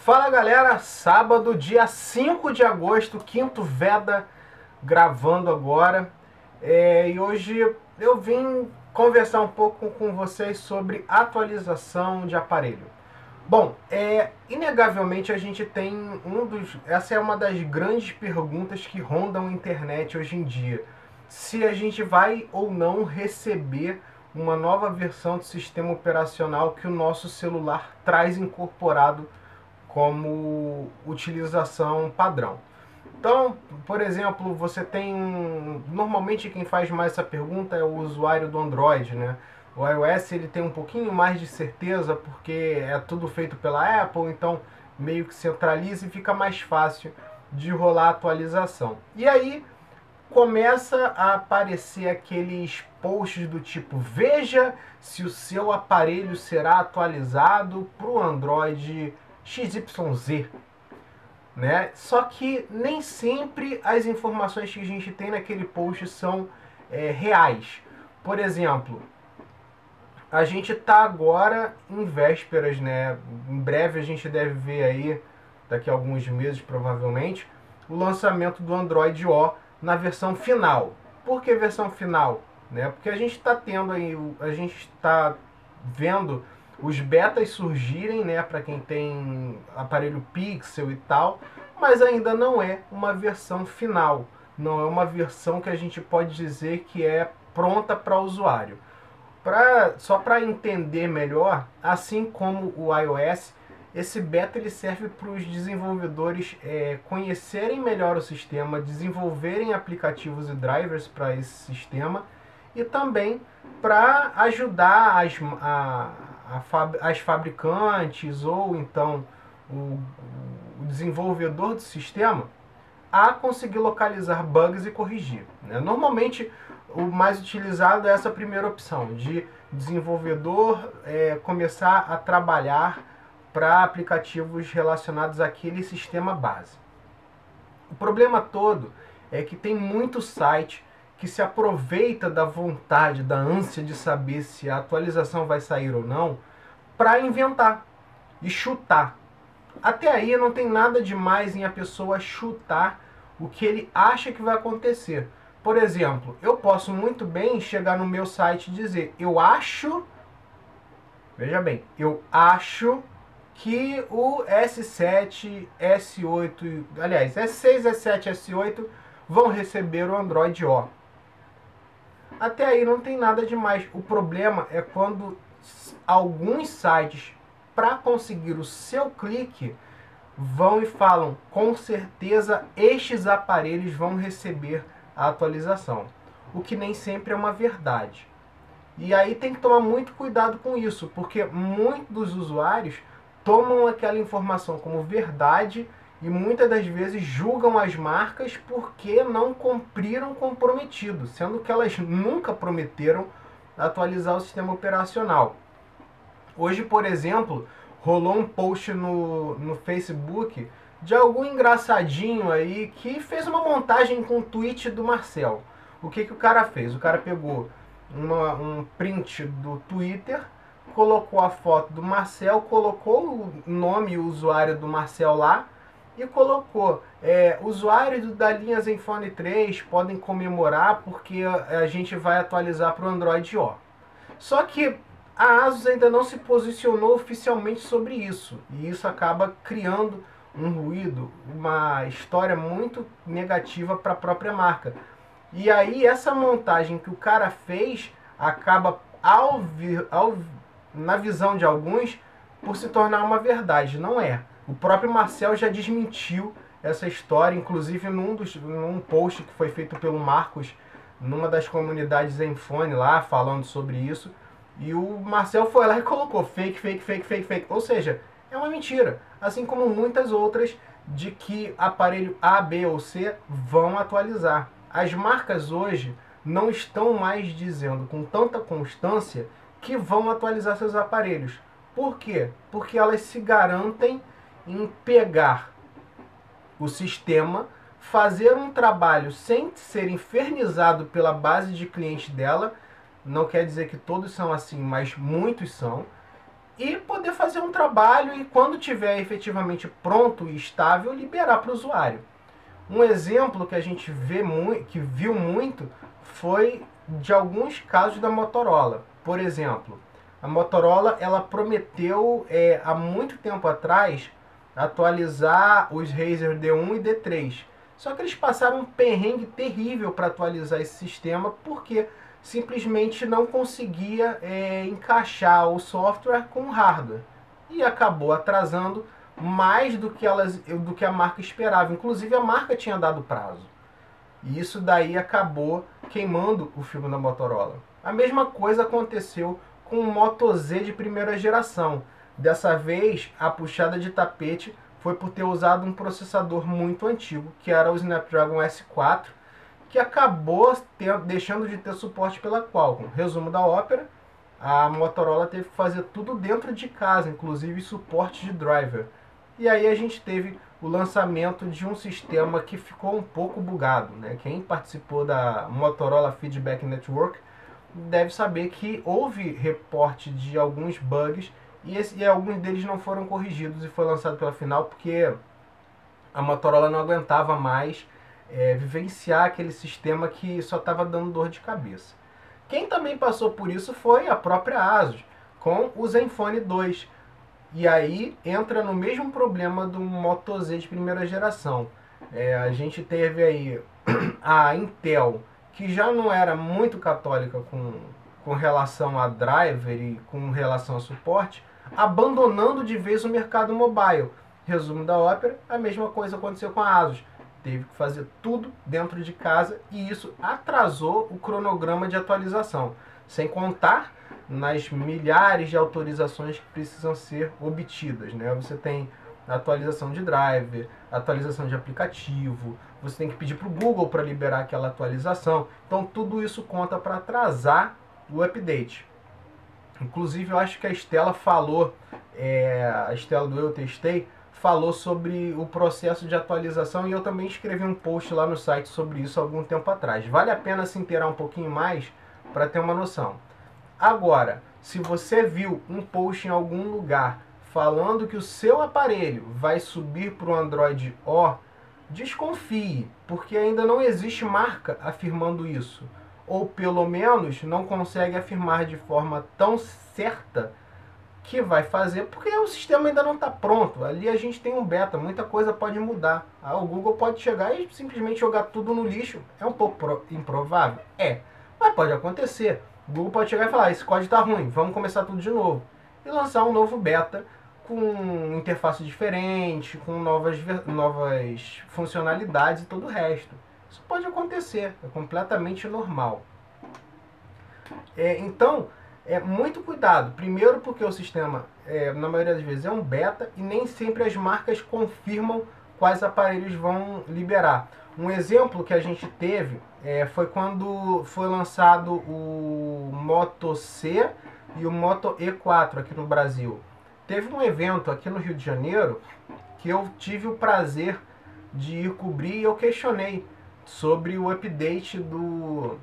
Fala galera, sábado, dia 5 de agosto, quinto Veda, gravando agora. E hoje eu vim conversar um pouco com vocês sobre atualização de aparelho. Bom, inegavelmente a gente tem essa é uma das grandes perguntas que rondam a internet hoje em dia. Se a gente vai ou não receber uma nova versão do sistema operacional que o nosso celular traz incorporado como utilização padrão. Então, por exemplo, você tem normalmente quem faz mais essa pergunta é o usuário do Android, né? O iOS ele tem um pouquinho mais de certeza porque é tudo feito pela Apple, então meio que centraliza e fica mais fácil de rolar a atualização. E aí começa a aparecer aqueles posts do tipo: veja se o seu aparelho será atualizado para o Android XYZ, né? Só que nem sempre as informações que a gente tem naquele post são reais. Por exemplo, a gente está agora em vésperas, né? Em breve a gente deve ver aí, daqui a alguns meses provavelmente, o lançamento do Android O na versão final. Por que versão final? Né? Porque a gente está tendo aí, a gente está vendo os betas surgirem, né, para quem tem aparelho Pixel e tal, mas ainda não é uma versão final. Não é uma versão que a gente pode dizer que é pronta para o usuário. Só para entender melhor, assim como o iOS, esse beta ele serve para os desenvolvedores conhecerem melhor o sistema, desenvolverem aplicativos e drivers para esse sistema e também para ajudar as fabricantes ou então o desenvolvedor do sistema a conseguir localizar bugs e corrigir, né? Normalmente o mais utilizado é essa primeira opção, de desenvolvedor começar a trabalhar para aplicativos relacionados àquele sistema base. O problema todo é que tem muito site que se aproveita da vontade, da ânsia de saber se a atualização vai sair ou não, para inventar e chutar. Até aí não tem nada demais em a pessoa chutar o que ele acha que vai acontecer. Por exemplo, eu posso muito bem chegar no meu site e dizer: eu acho, veja bem, eu acho que o S7, S8, aliás, S6, S7, S8 vão receber o Android O. Até aí não tem nada demais. O problema é quando alguns sites, para conseguir o seu clique, vão e falam: com certeza estes aparelhos vão receber a atualização, o que nem sempre é uma verdade. E aí tem que tomar muito cuidado com isso, porque muitos dos usuários tomam aquela informação como verdade e muitas das vezes julgam as marcas porque não cumpriram o comprometido, sendo que elas nunca prometeram atualizar o sistema operacional. Hoje, por exemplo, rolou um post no Facebook de algum engraçadinho aí que fez uma montagem com o tweet do Marcel. O que o cara fez? O cara pegou um print do Twitter, colocou a foto do Marcel, colocou o nome e o usuário do Marcel lá e colocou: usuários da linha Zenfone 3 podem comemorar porque a gente vai atualizar para o Android O. Só que a Asus ainda não se posicionou oficialmente sobre isso, e isso acaba criando um ruído, uma história muito negativa para a própria marca. E aí essa montagem que o cara fez acaba, na visão de alguns, por se tornar uma verdade. Não é. O próprio Marcel já desmentiu essa história, inclusive num post que foi feito pelo Marcos, numa das comunidades Zenfone lá, falando sobre isso. E o Marcel foi lá e colocou fake, fake, fake, fake, fake. Ou seja, é uma mentira. Assim como muitas outras de que aparelho A, B ou C vão atualizar. As marcas hoje não estão mais dizendo com tanta constância que vão atualizar seus aparelhos. Por quê? Porque elas se garantem em pegar o sistema, fazer um trabalho sem ser infernizado pela base de clientes dela. Não quer dizer que todos são assim, mas muitos são. e poder fazer um trabalho e quando tiver efetivamente pronto e estável, liberar para o usuário. Um exemplo que a gente viu muito foi de alguns casos da Motorola. Por exemplo, a Motorola ela prometeu há muito tempo atrás atualizar os Razr D1 e D3. Só que eles passaram um perrengue terrível para atualizar esse sistema porque simplesmente não conseguia encaixar o software com o hardware. E acabou atrasando mais do que a marca esperava. Inclusive a marca tinha dado prazo. E isso daí acabou queimando o filme da Motorola. A mesma coisa aconteceu com o Moto Z de primeira geração. Dessa vez, a puxada de tapete foi por ter usado um processador muito antigo, que era o Snapdragon S4, que acabou deixando de ter suporte pela Qualcomm. Resumo da ópera, a Motorola teve que fazer tudo dentro de casa, inclusive suporte de driver. E aí a gente teve o lançamento de um sistema que ficou um pouco bugado, né? Quem participou da Motorola Feedback Network deve saber que houve reporte de alguns bugs e alguns deles não foram corrigidos e foi lançado pela final porque a Motorola não aguentava mais vivenciar aquele sistema que só estava dando dor de cabeça. Quem também passou por isso foi a própria ASUS, com o Zenfone 2. E aí entra no mesmo problema do Moto Z de primeira geração. A gente teve aí a Intel, que já não era muito católica com relação a driver e com relação a suporte, abandonando de vez o mercado mobile. Resumo da ópera, a mesma coisa aconteceu com a ASUS. Teve que fazer tudo dentro de casa e isso atrasou o cronograma de atualização. Sem contar nas milhares de autorizações que precisam ser obtidas, né? Você tem atualização de driver, atualização de aplicativo, você tem que pedir para o Google para liberar aquela atualização. Então tudo isso conta para atrasar o update. Inclusive eu acho que a Estela falou, a Estela do Eu Testei, falou sobre o processo de atualização e eu também escrevi um post lá no site sobre isso há algum tempo atrás. Vale a pena se inteirar um pouquinho mais para ter uma noção. Agora, se você viu um post em algum lugar falando que o seu aparelho vai subir para o Android O, desconfie, porque ainda não existe marca afirmando isso. Ou pelo menos não consegue afirmar de forma tão certa que vai fazer, porque o sistema ainda não está pronto. Ali a gente tem um beta, muita coisa pode mudar. O Google pode chegar e simplesmente jogar tudo no lixo. É um pouco improvável? Mas pode acontecer. O Google pode chegar e falar, esse código está ruim, vamos começar tudo de novo. E lançar um novo beta com interface diferente, com novas funcionalidades e todo o resto. Isso pode acontecer, é completamente normal. Então, muito cuidado. Primeiro porque o sistema, na maioria das vezes, é um beta e nem sempre as marcas confirmam quais aparelhos vão liberar. Um exemplo que a gente teve foi quando foi lançado o Moto C e o Moto E4 aqui no Brasil. Teve um evento aqui no Rio de Janeiro que eu tive o prazer de ir cobrir e eu questionei sobre o update do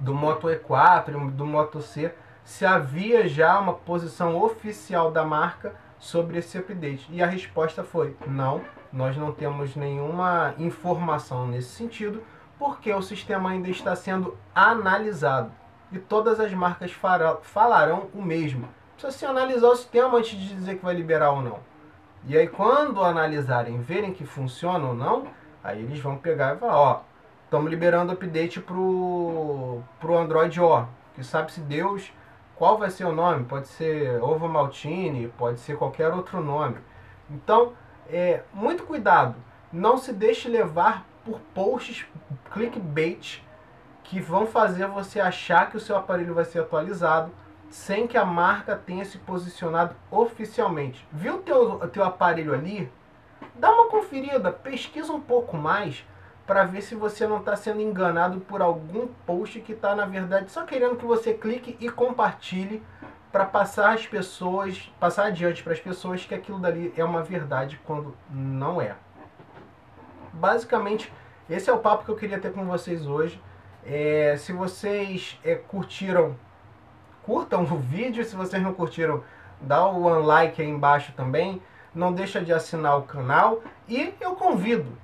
Moto E4 e do Moto C, se havia já uma posição oficial da marca sobre esse update. E a resposta foi, não, nós não temos nenhuma informação nesse sentido, porque o sistema ainda está sendo analisado. E todas as marcas falarão o mesmo. Precisa se analisar o sistema antes de dizer que vai liberar ou não. E aí quando analisarem, verem que funciona ou não, aí eles vão pegar e falar, estamos liberando update pro Android O, que sabe-se Deus qual vai ser o nome, pode ser Ovo Maltine, pode ser qualquer outro nome. Então, muito cuidado, não se deixe levar por posts clickbait que vão fazer você achar que o seu aparelho vai ser atualizado sem que a marca tenha se posicionado oficialmente. Viu o teu aparelho ali? Dá uma conferida, pesquisa um pouco mais para ver se você não está sendo enganado por algum post que está, na verdade, só querendo que você clique e compartilhe para passar adiante para as pessoas que aquilo dali é uma verdade quando não é. Basicamente, esse é o papo que eu queria ter com vocês hoje. Se vocês curtam o vídeo. Se vocês não curtiram, dá o one like aí embaixo também, não deixa de assinar o canal e eu convido,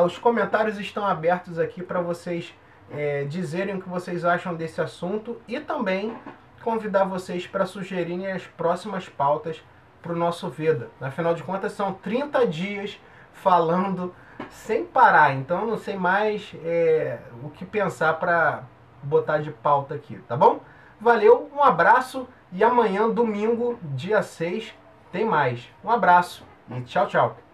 os comentários estão abertos aqui para vocês dizerem o que vocês acham desse assunto e também convidar vocês para sugerirem as próximas pautas para o nosso Veda. Afinal de contas, são 30 dias falando sem parar, então não sei mais o que pensar para botar de pauta aqui, tá bom? Valeu, um abraço e amanhã, domingo, dia 6, tem mais. Um abraço e tchau, tchau.